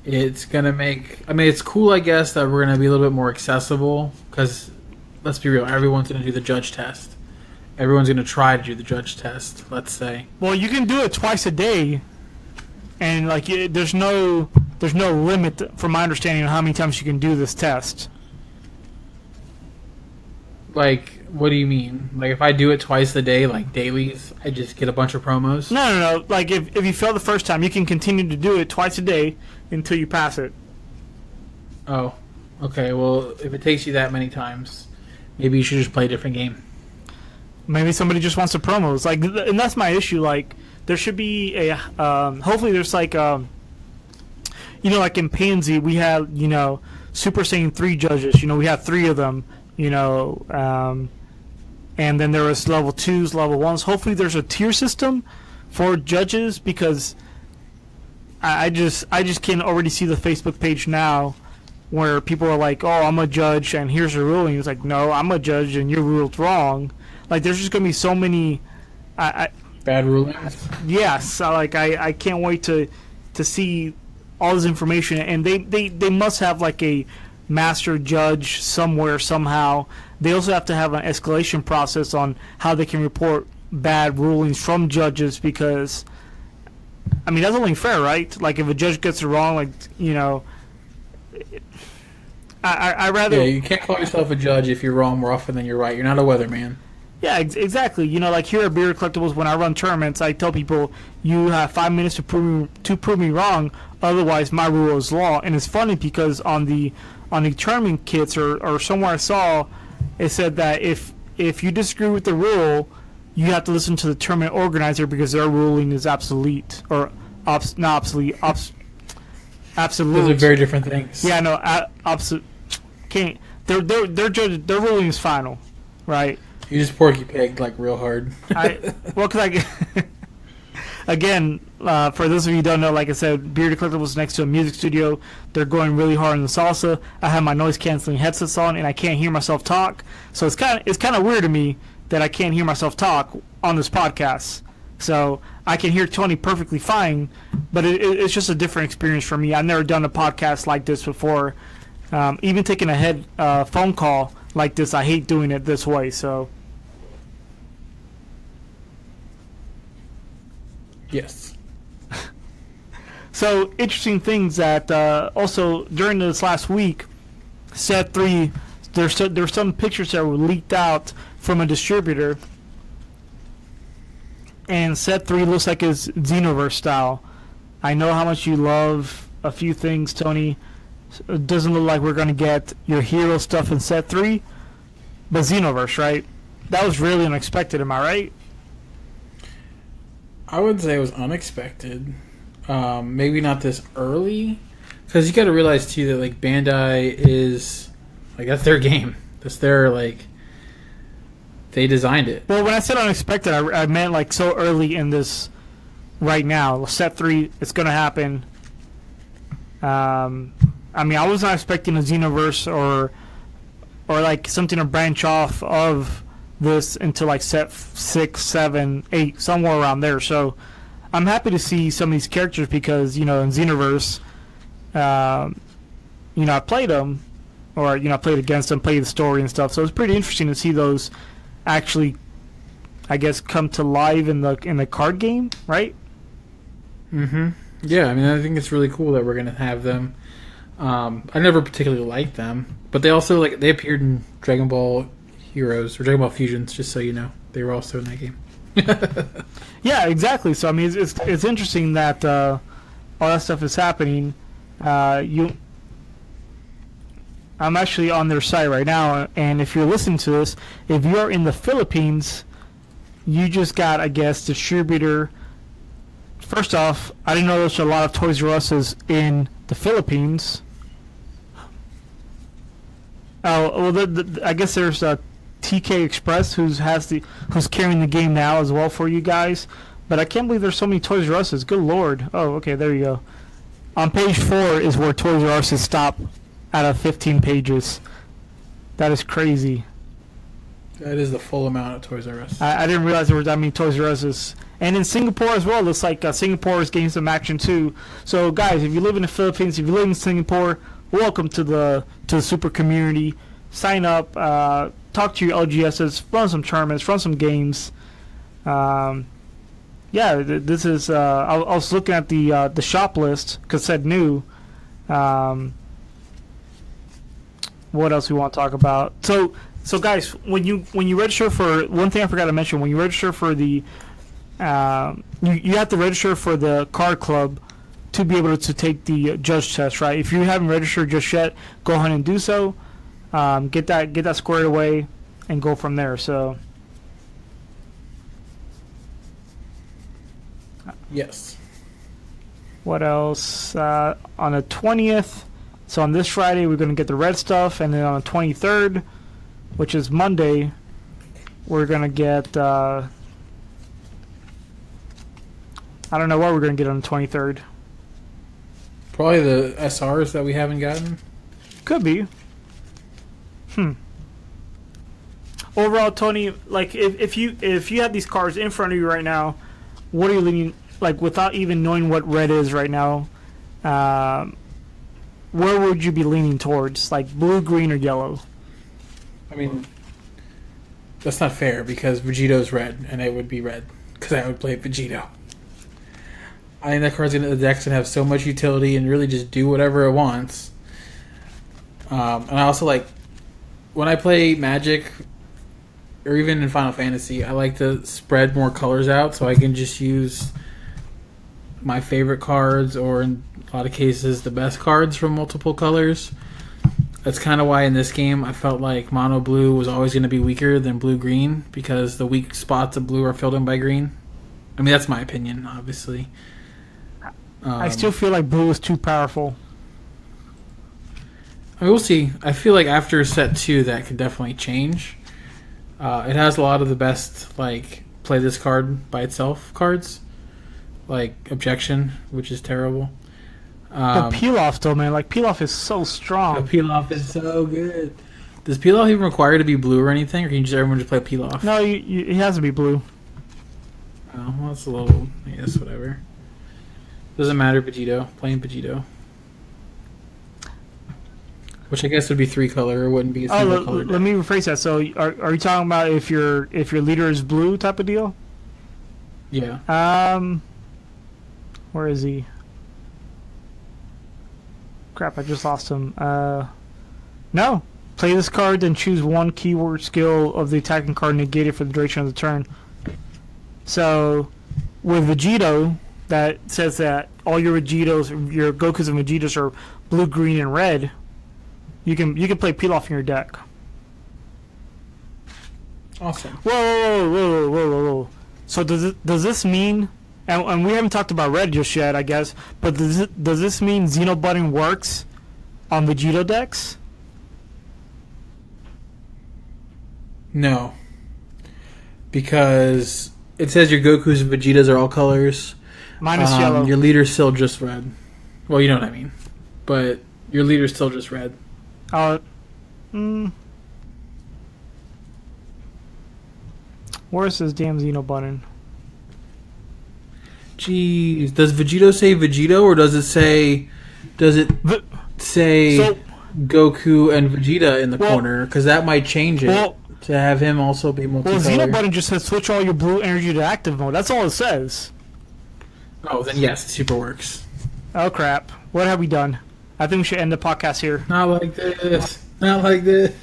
It's going to make... it's cool, I guess, that we're going to be a little bit more accessible because, let's be real, everyone's going to do the judge test. Everyone's going to try to do the judge test, let's say. Well, you can do it twice a day, and there's no limit, from my understanding, on how many times you can do this test. What do you mean? If I do it twice a day, dailies, I just get a bunch of promos? No. If you fail the first time, you can continue to do it twice a day until you pass it. Oh, okay. Well, if it takes you that many times, maybe you should just play a different game. Maybe somebody just wants the promos. And that's my issue. There should be a... hopefully there's in Pansy, we have, Super Saiyan 3 judges. We have 3 of them. And then there was level 2s, level 1s. Hopefully there's a tier system for judges, because I just can already see the Facebook page now where people are like, oh, I'm a judge and here's a ruling. It's like, no, I'm a judge and you ruled wrong. There's just going to be so many... bad rulings? Yes. I can't wait to see all this information. And they must have a master judge somewhere somehow. They also have to have an escalation process on how they can report bad rulings from judges because, I mean, that's only fair, right? Like, if a judge gets it wrong, like, you know, I rather... Yeah, you can't call yourself a judge if you're wrong more often than you're right. You're not a weatherman. Yeah, exactly. You know, like here at Beer Collectibles, when I run tournaments, I tell people, you have 5 minutes to prove me wrong, otherwise my rule is law. And it's funny because on the tournament kits or somewhere I saw, it said that if you disagree with the rule, you have to listen to the tournament organizer because their ruling is obsolete or not obsolete, absolute. Those are very different things. Yeah, no, absolute. Can't. Their ruling is final, right? You just porky pegged like real hard. Because again, for those of you who don't know, like I said, Bearded Collectibles next to a music studio. They're going really hard on the salsa. I have my noise canceling headsets on, and I can't hear myself talk. So it's kind of weird to me that I can't hear myself talk on this podcast. So I can hear Tony perfectly fine, but it's just a different experience for me. I've never done a podcast like this before. Even taking a phone call like this, I hate doing it this way. So. Yes. So, interesting things that also during this last week, Set 3, there were some pictures that were leaked out from a distributor, and Set 3 looks like it's Xenoverse style. I know how much you love a few things, Tony. It doesn't look like we're going to get your hero stuff in Set 3, but Xenoverse, right? That was really unexpected, am I right? I would say it was unexpected. Maybe not this early, because you got to realize too that like Bandai is like that's their game. That's their like they designed it. Well, when I said unexpected, I meant like so early in this. Right now, Set 3, it's going to happen. I mean, I was not expecting a Xenoverse or like something to branch off of this into like Set 6, 7, 8, somewhere around there. So I'm happy to see some of these characters because, you know, in Xenoverse, you know, I played them or, you know, I played against them, played the story and stuff. So it's pretty interesting to see those actually, I guess, come to life in the card game, right? Mm-hmm. Yeah, I mean, I think it's really cool that we're going to have them. I never particularly liked them, but they also they appeared in Dragon Ball Heroes or Dragon Ball Fusions. Just so you know, they were also in that game. Yeah, exactly. So I mean, it's interesting that all that stuff is happening. I'm actually on their site right now, and if you're listening to this, if you're in the Philippines, you just got, I guess, distributor. First off, I didn't know there's a lot of Toys R Us's in the Philippines. Oh, well, I guess there's TK Express who's carrying the game now as well for you guys. But I can't believe there's so many Toys R Us's. Good lord. Oh, okay, there you go. On page 4 is where Toys R Us's stop out of 15 pages. That is crazy. That is the full amount of Toys R Us. I didn't realize there were that many Toys R Us's. And in Singapore as well, looks like Singapore is getting some action too. So guys, if you live in the Philippines, if you live in Singapore, welcome to the super community. Sign up, talk to your LGSs, run some tournaments, run some games. Yeah, this is. I was looking at the shop list because it said new. What else we want to talk about? So guys, when you register for one thing I forgot to mention, when you register for the you have to register for the card club to be able to take the judge test, right? If you haven't registered just yet, go ahead and do so. Get that squared away and go from there. So yes. What else? On the 20th, so on this Friday we're going to get the red stuff, and then on the 23rd, which is Monday, we're going to get I don't know what we're going to get on the 23rd. Probably the SRs that we haven't gotten. Could be. Overall, Tony, like if you have these cards in front of you right now, what are you leaning like without even knowing what red is right now? where would you be leaning towards? Like blue, green, or yellow? I mean, that's not fair because Vegito's red, and it would be red because I would play Vegito. I think that card's going to the deck's going to have so much utility and really just do whatever it wants. And I also like, when I play Magic, or even in Final Fantasy, I like to spread more colors out so I can just use my favorite cards, or in a lot of cases, the best cards from multiple colors. That's kind of why in this game I felt like mono blue was always going to be weaker than blue green, because the weak spots of blue are filled in by green. I mean, that's my opinion, obviously. I still feel like blue is too powerful. I mean, we'll see. I feel like after set 2 that could definitely change. It has a lot of the best, like, play this card by itself cards. Like, Objection, which is terrible. But Peel-Off, though, man. Like, Peel-Off is so strong. Peel-Off is so good. Does Peel-Off even require to be blue or anything? Or can you just everyone just play Peel-Off? No, it has to be blue. Oh, well, that's a little... I guess, whatever. Doesn't matter, Vegito. Playing Vegito. Which I guess would be 3-color. It wouldn't be a single color. Let me rephrase that. So, are you talking about if your leader is blue type of deal? Yeah. Where is he? Crap, I just lost him. No. Play this card, then choose one keyword skill of the attacking card, negate it for the duration of the turn. So, with Vegito, that says that all your Vegitos, your Gokus and Vegitos are blue, green, and red. You can play Peel-Off in your deck. Awesome. Whoa. So does this mean, and we haven't talked about red just yet, I guess, but does this mean Xenobutton works on Vegito decks? No. Because it says your Gokus and Vegetas are all colors. Minus yellow. Your leader's still just red. Well, you know what I mean. But your leader's still just red. Where's this damn Xenobutton? Jeez. Does Vegito say Vegito, or does it say Goku and Vegeta in the corner? Because that might change it to have him also be multicolor. Well, Xenobutton just says switch all your blue energy to active mode. That's all it says. Oh, then yes, it super works. Oh, crap. What have we done? I think we should end the podcast here. Not like this. Not like this.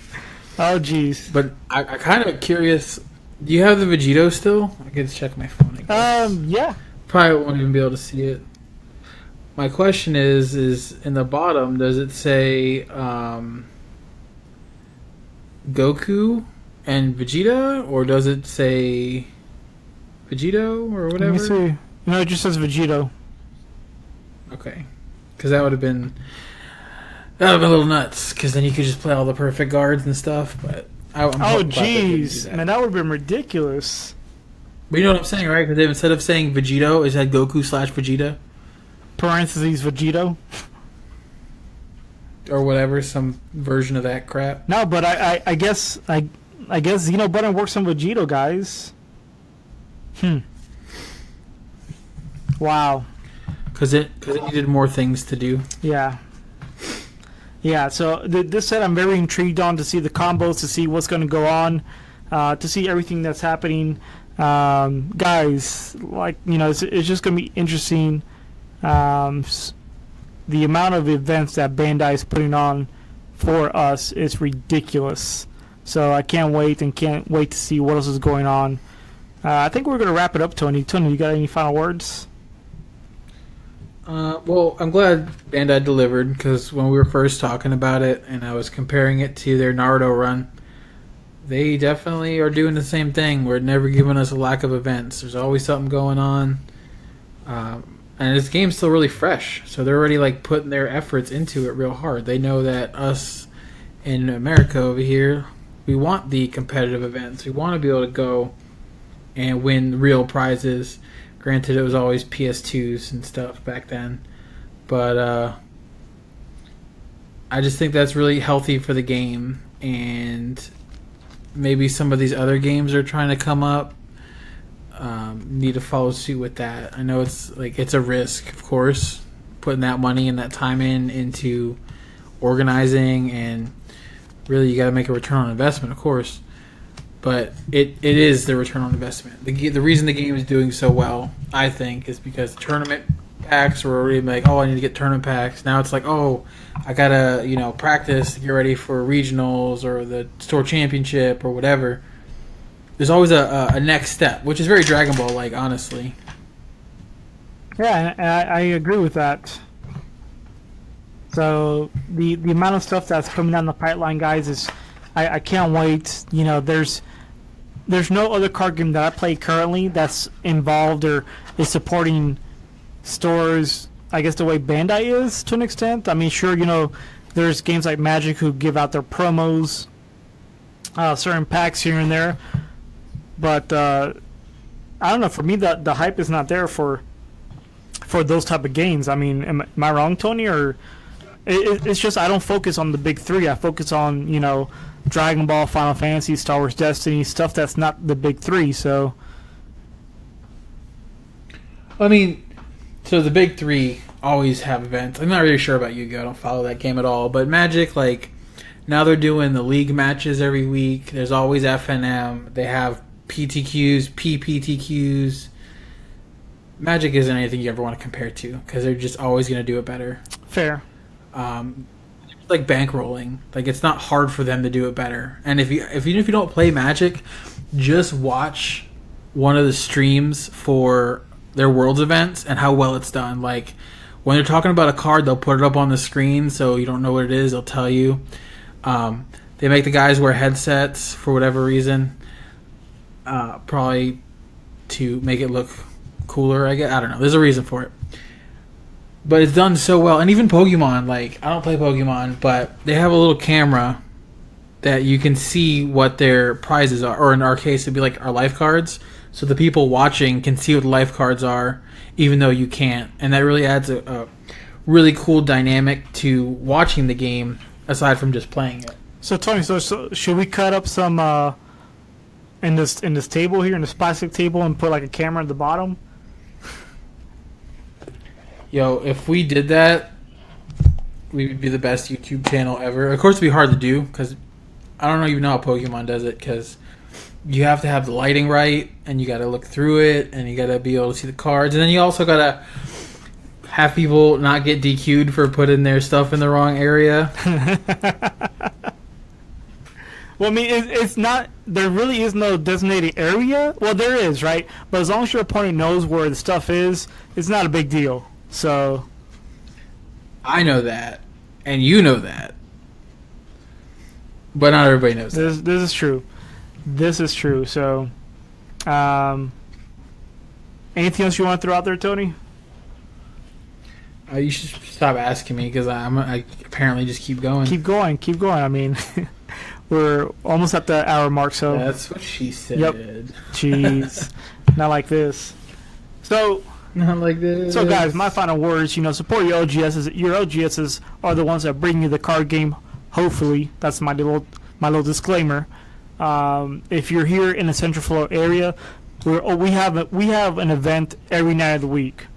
Oh, jeez. But I kind of curious. Do you have the Vegito still? I can check my phone. I guess. Yeah. Probably won't even be able to see it. My question is in the bottom, does it say Goku and Vegeta, or does it say Vegito or whatever? Let me see. No, it just says Vegito. Okay. Because that would have been a little nuts, because then you could just play all the perfect guards and stuff, but jeez. Man, that would have been ridiculous. But you know what I'm saying, right? Because instead of saying Vegito, it said Goku/Vegeta. Parentheses Vegito. Or whatever, some version of that crap. No, but I guess Xenobutton works on Vegito, guys. Wow. Because it needed more things to do. Yeah. Yeah, so this set I'm very intrigued on, to see the combos, to see what's going to go on, to see everything that's happening. Guys, like, it's just going to be interesting. The amount of events that Bandai is putting on for us is ridiculous. So I can't wait to see what else is going on. I think we're going to wrap it up, Tony. Tony, you got any final words? Well, I'm glad Bandai delivered, because when we were first talking about it and I was comparing it to their Naruto run, they definitely are doing the same thing. We're never giving us a lack of events. There's always something going on. And this game's still really fresh, so they're already putting their efforts into it real hard. They know that us in America over here, we want the competitive events. We want to be able to go and win real prizes. Granted, it was always PS2s and stuff back then, but I just think that's really healthy for the game, and maybe some of these other games are trying to come up need to follow suit with that. I know it's a risk, of course, putting that money and that time into organizing, and really you got to make a return on investment, of course. But it is the return on investment. The reason the game is doing so well, I think, is because tournament packs were already like, oh, I need to get tournament packs. Now it's like, oh, I gotta practice to get ready for regionals or the store championship or whatever. There's always a next step, which is very Dragon Ball like, honestly. Yeah, I agree with that. So the amount of stuff that's coming down the pipeline, guys, is I can't wait. There's no other card game that I play currently that's involved or is supporting stores, I guess, the way Bandai is to an extent. I mean, sure, there's games like Magic who give out their promos, certain packs here and there. But I don't know. For me, the hype is not there for those type of games. I mean, am I wrong, Tony? Or it's just I don't focus on the big three. I focus on Dragon Ball, Final Fantasy, Star Wars, Destiny, stuff that's not the big three. So, I mean, so the big three always have events. I'm not really sure about Yu-Gi-Oh! I don't follow that game at all. But Magic, like, now they're doing the league matches every week. There's always FNM. They have PTQs, PPTQs. Magic isn't anything you ever want to compare to because they're just always going to do it better. Fair. Like bankrolling, like it's not hard for them to do it better. And even if you don't play Magic, just watch one of the streams for their Worlds events and how well it's done. Like when they're talking about a card, they'll put it up on the screen so you don't know what it is. They'll tell you. They make the guys wear headsets for whatever reason, probably to make it look cooler. I don't know. There's a reason for it. But it's done so well. And even Pokemon, like, I don't play Pokemon, but they have a little camera that you can see what their prizes are. Or in our case, it'd be like our life cards. So the people watching can see what the life cards are, even though you can't. And that really adds a really cool dynamic to watching the game, aside from just playing it. So, Tony, so should we cut up some in this table here, in this plastic table, and put like a camera at the bottom? Yo, if we did that, we would be the best YouTube channel ever. Of course, it'd be hard to do because I don't even know how Pokemon does it because you have to have the lighting right and you got to look through it and you got to be able to see the cards. And then you also got to have people not get DQ'd for putting their stuff in the wrong area. Well, I mean, it's not. There really is no designated area. Well, there is, right? But as long as your opponent knows where the stuff is, it's not a big deal. So, I know that, and you know that, but not everybody knows that. This is true. This is true. So, anything else you want to throw out there, Tony? You should stop asking me because I apparently just keep going. Keep going. I mean, we're almost at the hour mark. So that's what she said. Yep. Jeez, not like this. So. Not like this. So, guys, my final words, support your OGSs. Your OGSs are the ones that bring you the card game, hopefully. That's my little disclaimer. If you're here in the Central Florida area, we have an event every night of the week.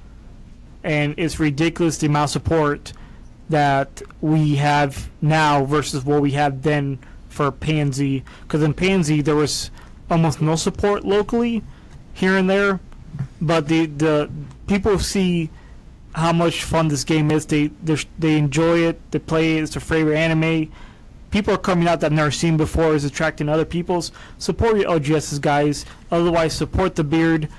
And it's ridiculous the amount of support that we have now versus what we had then for Pansy. Because in Pansy, there was almost no support locally, here and there. But the people see how much fun this game is. They enjoy it. They play it. It's their favorite anime. People are coming out that I've never seen before. Is attracting other people's. Support your OGSs, guys. Otherwise, support the beard.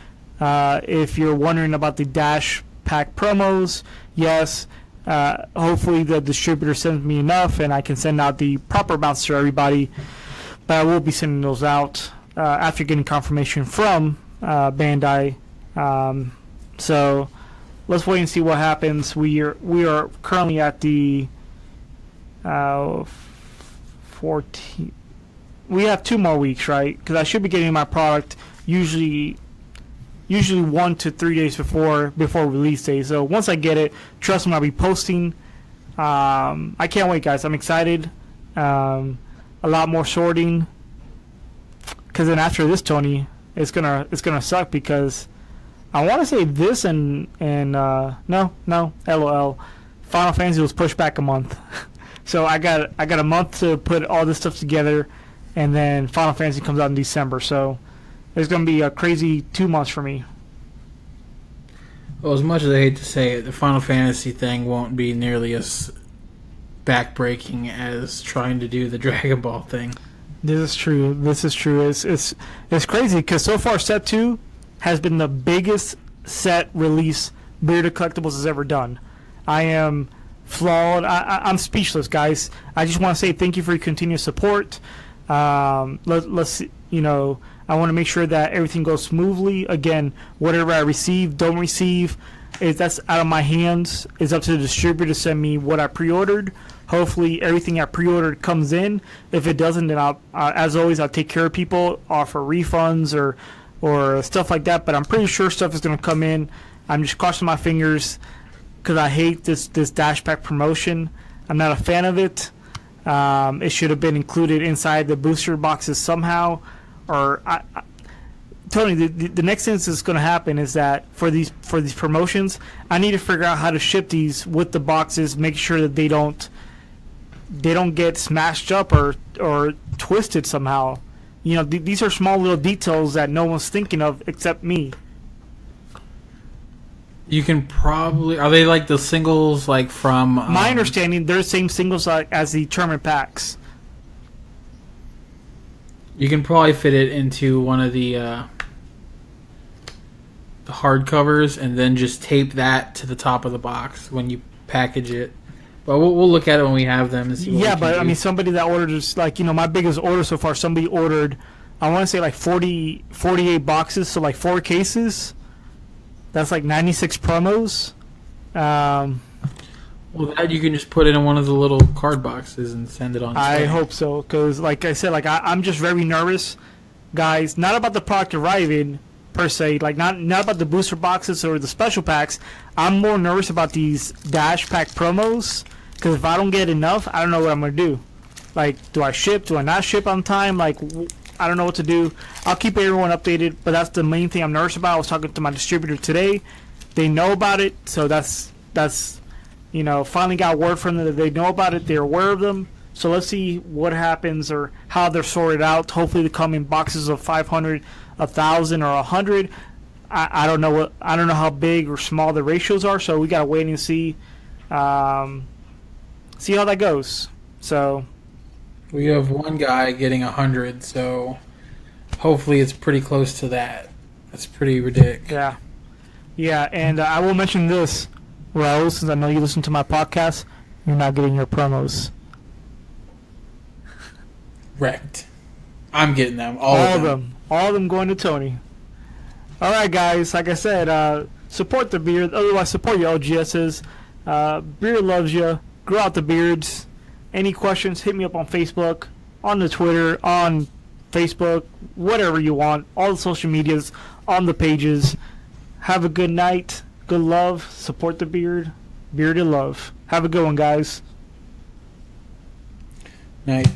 If you're wondering about the Dash Pack promos, yes. Hopefully the distributor sends me enough and I can send out the proper amounts to everybody. But I will be sending those out after getting confirmation from Bandai. So let's wait and see what happens. We are currently at the 14. We have 2 more weeks, right? Because I should be getting my product usually 1 to 3 days before release day. So once I get it, trust me, I'll be posting. I can't wait, guys. I'm excited. A lot more sorting. Because then after this, Tony, it's gonna suck because I want to say this and no, LOL. Final Fantasy was pushed back a month. So I got a month to put all this stuff together, and then Final Fantasy comes out in December. So it's gonna be a crazy 2 months for me. Well, as much as I hate to say it, the Final Fantasy thing won't be nearly as backbreaking as trying to do the Dragon Ball thing. This is true. It's crazy because so far Set 2 has been the biggest set release Bearded Collectibles has ever done. I am flawed. I'm speechless, guys. I just want to say thank you for your continued support. Let's I want to make sure that everything goes smoothly. Again, whatever I receive, don't receive, that's out of my hands. It's up to the distributor to send me what I pre-ordered. Hopefully, everything I pre-ordered comes in. If it doesn't, then as always, I'll take care of people, offer refunds or stuff like that. But I'm pretty sure stuff is going to come in. I'm just crossing my fingers because I hate this Dash Pack promotion. I'm not a fan of it. It should have been included inside the booster boxes somehow. Or Tony, the next thing that's going to happen is that for these promotions, I need to figure out how to ship these with the boxes, make sure that they don't get smashed up or twisted somehow. These are small little details that no one's thinking of except me. You can probably... Are they like the singles like from... My understanding, they're the same singles as the tournament packs. You can probably fit it into one of the hardcovers and then just tape that to the top of the box when you package it. But we'll look at it when we have them and see what we can do. I mean, somebody that ordered is my biggest order so far, somebody ordered, I want to say 48 boxes, so 4 cases. That's 96 promos. Well, that you can just put it in one of the little card boxes and send it on. I hope so, because like I said, I'm just very nervous, guys. Not about the product arriving per se, not about the booster boxes or the special packs. I'm more nervous about these Dash Pack promos, because if I don't get enough, I don't know what I'm gonna do. Do I ship? Do I not ship on time? I don't know what to do. I'll keep everyone updated, but that's the main thing I'm nervous about. I was talking to my distributor today. They know about it, so that's finally got word from them that they know about it. They're aware of them. So let's see what happens or how they're sorted out. Hopefully they come in boxes of 500, 1,000, or 100. I don't know how big or small the ratios are, so we gotta wait and see how that goes. So we have one guy getting 100, so hopefully it's pretty close to that. That's pretty ridiculous. Yeah, and I will mention this, Raul, since I know you listen to my podcast, you're not getting your promos. Wrecked. I'm getting them. All of them. All of them going to Tony. All right, guys. Like I said, support the beard. Otherwise, support your LGSs. Beard loves you. Grow out the beards. Any questions, hit me up on Facebook, on the Twitter, on Facebook, whatever you want. All the social medias, on the pages. Have a good night. Good love. Support the beard. Bearded love. Have a good one, guys. Night.